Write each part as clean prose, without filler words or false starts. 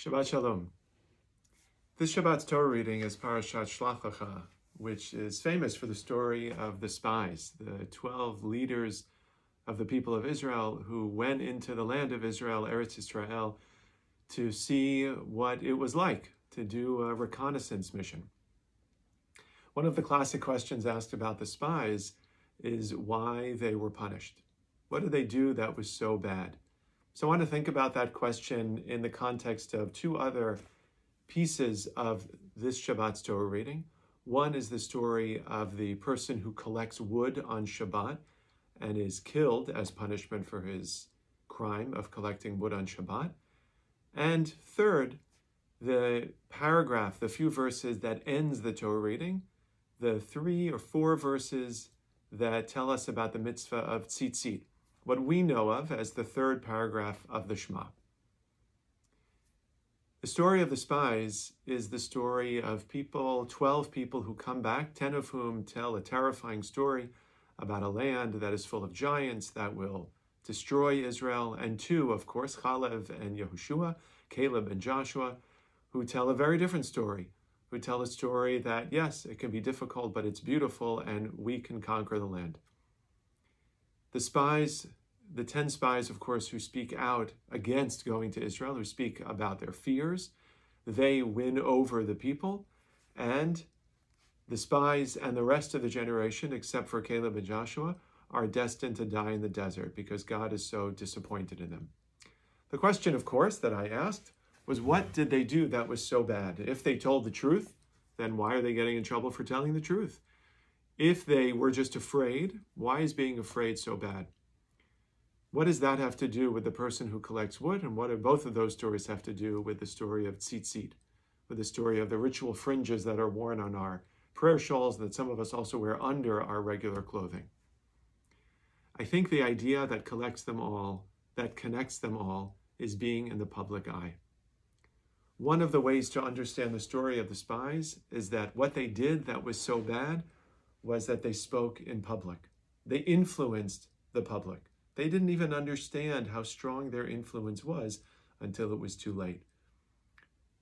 Shabbat Shalom. This Shabbat's Torah reading is Parashat Lekha, which is famous for the story of the spies, the 12 leaders of the people of Israel who went into the land of Israel, Eretz Israel, to see what it was like to do a reconnaissance mission. One of the classic questions asked about the spies is why they were punished. What did they do that was so bad? So I want to think about that question in the context of two other pieces of this Shabbat's Torah reading. One is the story of the person who collects wood on Shabbat and is killed as punishment for his crime of collecting wood on Shabbat. And third, the paragraph, the few verses that ends the Torah reading, the 3 or 4 verses that tell us about the mitzvah of tzitzit, what we know of as the third paragraph of the Shema. The story of the spies is the story of 12 people who come back, 10 of whom tell a terrifying story about a land that is full of giants that will destroy Israel, and 2, of course, Caleb and Yehoshua, Caleb and Joshua, who tell a very different story, who tell a story that, yes, it can be difficult, but it's beautiful, and we can conquer the land. The spies, the 10 spies, of course, who speak out against going to Israel, who speak about their fears, they win over the people, and the spies and the rest of the generation, except for Caleb and Joshua, are destined to die in the desert because God is so disappointed in them. The question, of course, that I asked was, what did they do that was so bad? If they told the truth, then why are they getting in trouble for telling the truth? If they were just afraid, why is being afraid so bad? What does that have to do with the person who collects wood? And what do both of those stories have to do with the story of tzitzit, with the story of the ritual fringes that are worn on our prayer shawls that some of us also wear under our regular clothing? I think the idea that connects them all, is being in the public eye. One of the ways to understand the story of the spies is that what they did that was so bad was that they spoke in public. They influenced the public. They didn't even understand how strong their influence was until it was too late.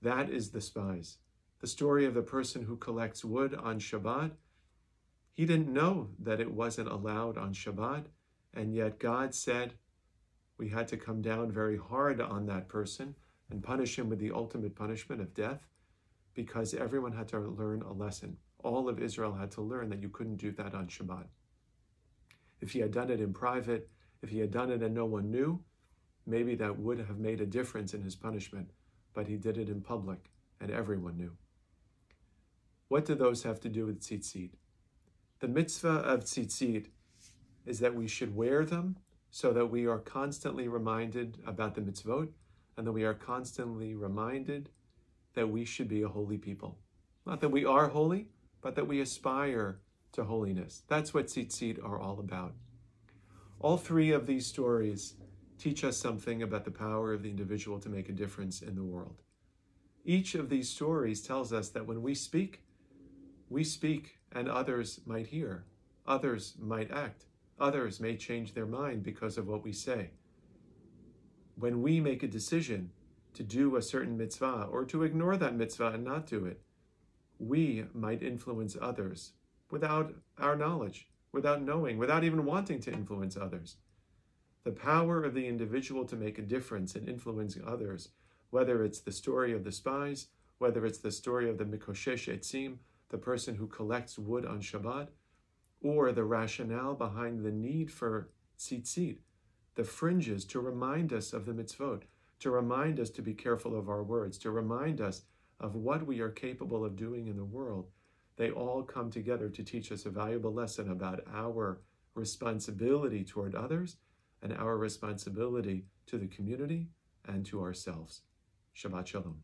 That is the spies. The story of the person who collects wood on Shabbat. He didn't know that it wasn't allowed on Shabbat, and yet God said we had to come down very hard on that person and punish him with the ultimate punishment of death because everyone had to learn a lesson. All of Israel had to learn that you couldn't do that on Shabbat. If he had done it in private, if he had done it and no one knew, maybe that would have made a difference in his punishment, but he did it in public and everyone knew. What do those have to do with tzitzit? The mitzvah of tzitzit is that we should wear them so that we are constantly reminded about the mitzvot and that we are constantly reminded that we should be a holy people. Not that we are holy, but that we aspire to holiness. That's what tzitzit are all about. All 3 of these stories teach us something about the power of the individual to make a difference in the world. Each of these stories tells us that when we speak and others might hear, others might act, others may change their mind because of what we say. When we make a decision to do a certain mitzvah or to ignore that mitzvah and not do it, we might influence others without our knowledge, without knowing, without even wanting to influence others. The power of the individual to make a difference in influencing others, whether it's the story of the spies, whether it's the story of the mikoshesh etzim, the person who collects wood on Shabbat, or the rationale behind the need for tzitzit, the fringes, to remind us of the mitzvot, to remind us to be careful of our words, to remind us of what we are capable of doing in the world. They all come together to teach us a valuable lesson about our responsibility toward others and our responsibility to the community and to ourselves. Shabbat Shalom.